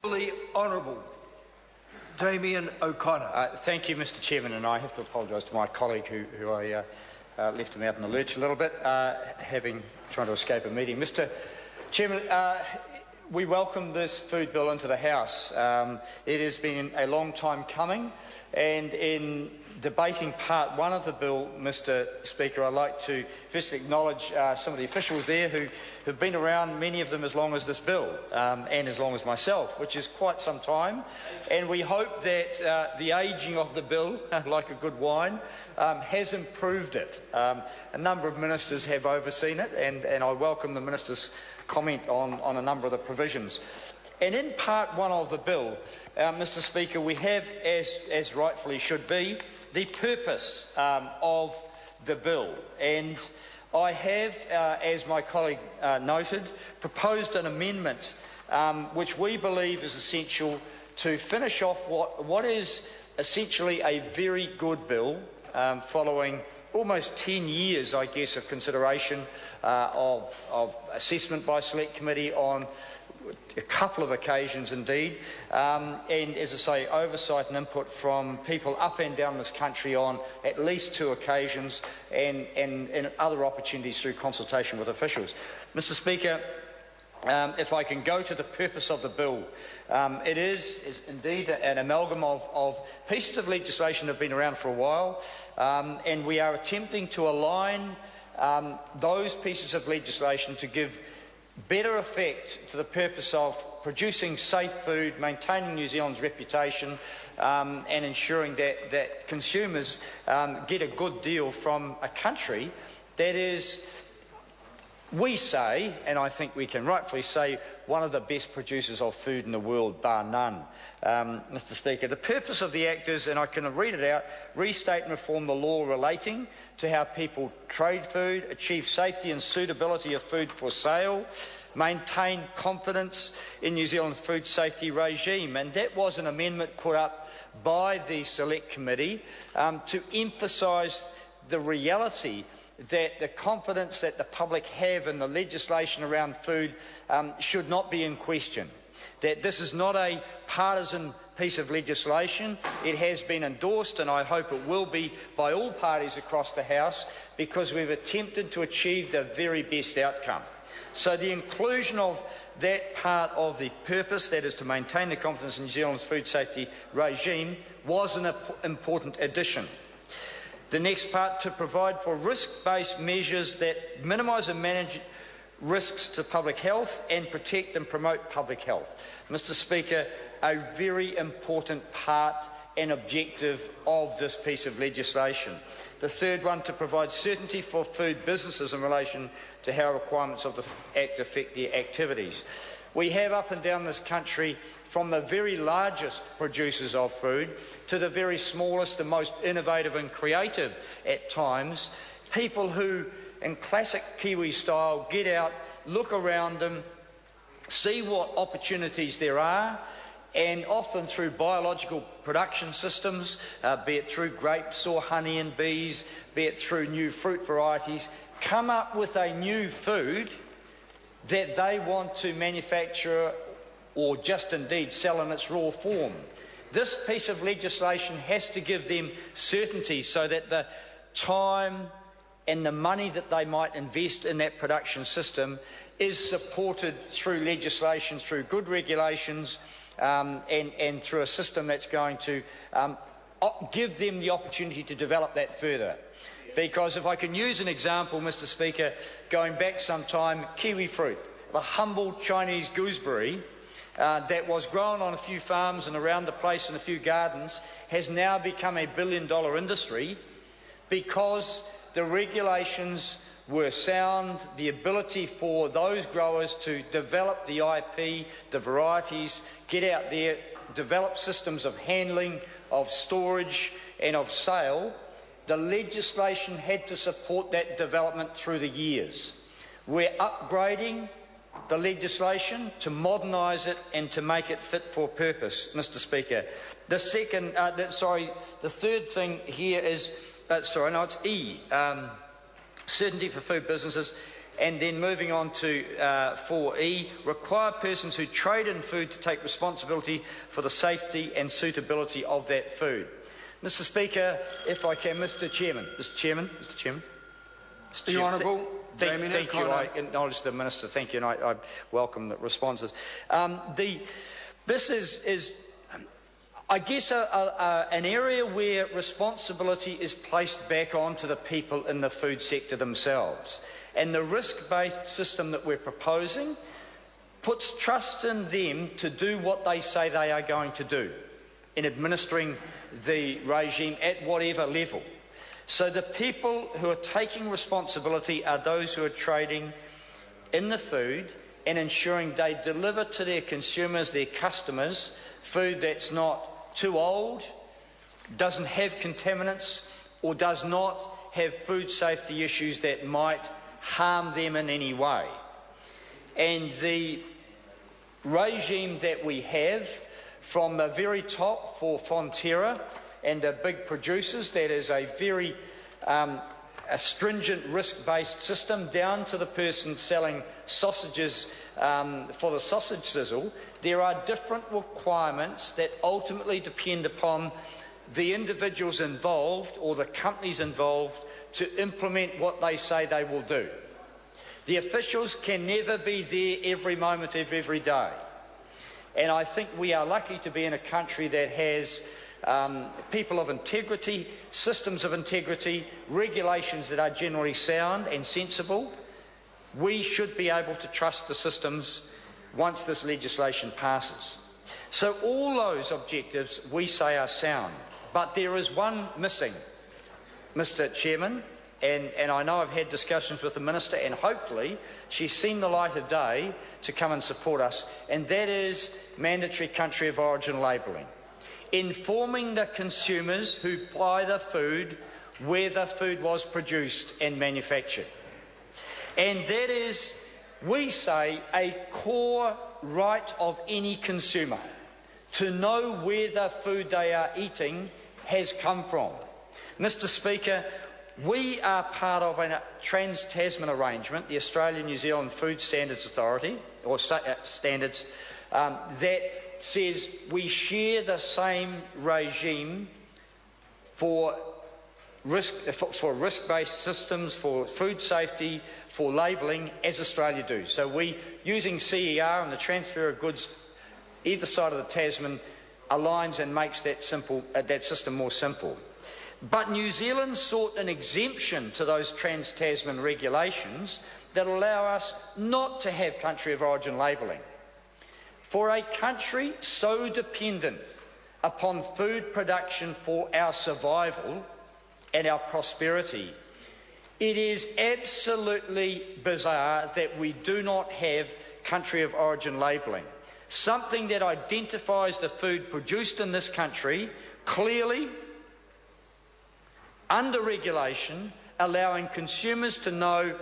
The Honourable Damien O'Connor. Thank you, Mr Chairman, and I have to apologise to my colleague who I left him out in the lurch a little bit, trying to escape a meeting. Mr Chairman, we welcome this food bill into the House. It has been a long time coming, and in debating part one of the bill, Mr Speaker, I'd like to first acknowledge some of the officials there who have been around, many of them as long as this bill, and as long as myself, which is quite some time. And we hope that the ageing of the bill, like a good wine, has improved it. A number of ministers have overseen it, and I welcome the minister's comment on a number of the provisions. And in part one of the bill, Mr Speaker, we have, as rightfully should be, the purpose of the bill. And I have, as my colleague noted, proposed an amendment which we believe is essential to finish off what is essentially a very good bill following almost 10 years, I guess, of consideration of assessment by Select Committee on a couple of occasions indeed, and as I say, oversight and input from people up and down this country on at least 2 occasions, and other opportunities through consultation with officials. Mr Speaker, if I can go to the purpose of the bill, it is indeed an amalgam of pieces of legislation that have been around for a while, and we are attempting to align those pieces of legislation to give better effect to the purpose of producing safe food, maintaining New Zealand's reputation, and ensuring that consumers get a good deal from a country that is, we say, and I think we can rightfully say, one of the best producers of food in the world, bar none. Mr Speaker, the purpose of the Act is, and I can read it out, restate and reform the law relating to how people trade food, achieve safety and suitability of food for sale, maintain confidence in New Zealand's food safety regime. And that was an amendment put up by the Select Committee to emphasise the reality that the confidence that the public have in the legislation around food should not be in question. That this is not a partisan piece of legislation. It has been endorsed, and I hope it will be, by all parties across the House, because we've attempted to achieve the very best outcome. So the inclusion of that part of the purpose, that is to maintain the confidence in New Zealand's food safety regime, was an important addition. The next part, to provide for risk-based measures that minimise and manage risks to public health and protect and promote public health. Mr Speaker, a very important part and objective of this piece of legislation. The third one, to provide certainty for food businesses in relation to how requirements of the Act affect their activities. We have up and down this country, from the very largest producers of food to the very smallest and most innovative and creative at times, people who, in classic Kiwi style, get out, look around them, see what opportunities there are, and often through biological production systems, be it through grapes or honey and bees, be it through new fruit varieties, come up with a new food that they want to manufacture or just indeed sell in its raw form. This piece of legislation has to give them certainty so that the time and the money that they might invest in that production system is supported through legislation, through good regulations, and through a system that's going to give them the opportunity to develop that further. Because if I can use an example, Mr Speaker, going back some time, kiwi fruit, the humble Chinese gooseberry that was grown on a few farms and around the place in a few gardens, has now become a billion-dollar industry because the regulations were sound, the ability for those growers to develop the IP, the varieties, get out there, develop systems of handling, of storage and of sale. The legislation had to support that development through the years. We're upgrading the legislation to modernise it and to make it fit for purpose, Mr Speaker. The third thing here is, it's E, certainty for food businesses And then moving on to 4E, require persons who trade in food to take responsibility for the safety and suitability of that food. Mr. Speaker, if I can, Mr. Chairman. The Honourable Damien Thank you. O'Connor. I acknowledge the Minister. Thank you, and I welcome the responses. This is I guess, an area where responsibility is placed back onto the people in the food sector themselves. And the risk-based system that we're proposing puts trust in them to do what they say they are going to do in administering the regime at whatever level. So the people who are taking responsibility are those who are trading in the food and ensuring they deliver to their consumers, their customers, food that's not too old, doesn't have contaminants, or does not have food safety issues that might harm them in any way. And the regime that we have from the very top for Fonterra and the big producers, that is a very a stringent risk-based system, down to the person selling sausages for the sausage sizzle. There are different requirements that ultimately depend upon the individuals involved or the companies involved to implement what they say they will do. The officials can never be there every moment of every day. And I think we are lucky to be in a country that has people of integrity, systems of integrity, regulations that are generally sound and sensible. We should be able to trust the systems once this legislation passes. So all those objectives we say are sound, but there is one missing, Mr. Chairman, and I know I've had discussions with the Minister, and hopefully she's seen the light of day to come and support us, and that is mandatory country of origin labelling. Informing the consumers who buy the food where the food was produced and manufactured. And that is, we say, a core right of any consumer to know where the food they are eating has come from. Mr. Speaker, we are part of a Trans-Tasman arrangement, the Australian-New Zealand Food Standards Authority, or standards, that says we share the same regime for risk-based systems, for food safety, for labelling, as Australia do. So we, using CER and the transfer of goods either side of the Tasman, aligns and makes that system more simple. But New Zealand sought an exemption to those Trans-Tasman regulations that allow us not to have country of origin labelling. For a country so dependent upon food production for our survival and our prosperity, it is absolutely bizarre that we do not have country of origin labelling, something that identifies the food produced in this country clearly, under regulation, allowing consumers to know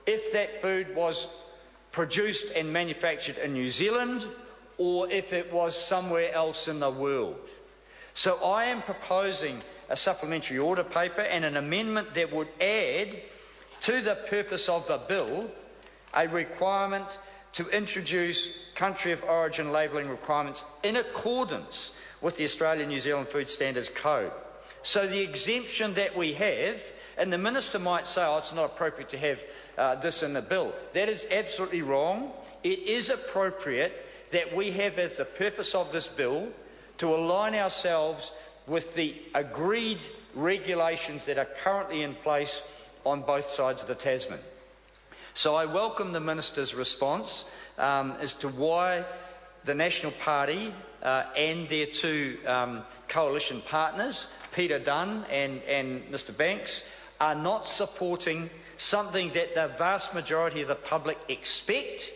if that food was produced and manufactured in New Zealand or if it was somewhere else in the world. So I am proposing a supplementary order paper and an amendment that would add to the purpose of the bill a requirement to introduce country of origin labelling requirements in accordance with the Australian-New Zealand Food Standards Code. So the exemption that we have, and the Minister might say, oh, it's not appropriate to have this in the bill. That is absolutely wrong. It is appropriate that we have as the purpose of this bill to align ourselves with the agreed regulations that are currently in place on both sides of the Tasman. So I welcome the Minister's response as to why the National Party and their two coalition partners, Peter Dunn and Mr Banks, are not supporting something that the vast majority of the public expect.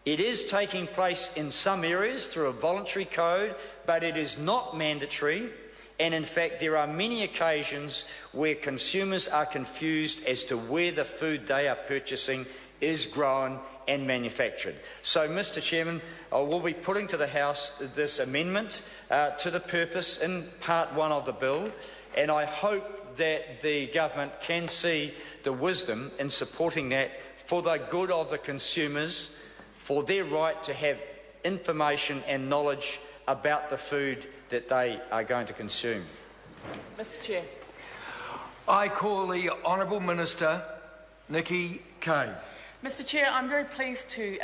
It is taking place in some areas through a voluntary code, but it is not mandatory. And in fact, there are many occasions where consumers are confused as to where the food they are purchasing is grown and manufactured. So, Mr Chairman, I will be putting to the House this amendment to the purpose in Part 1 of the bill, and I hope that the government can see the wisdom in supporting that for the good of the consumers, for their right to have information and knowledge about the food that they are going to consume. Mr Chair. I call the Honourable Minister Nikki Kaye. Mr Chair, I'm very pleased to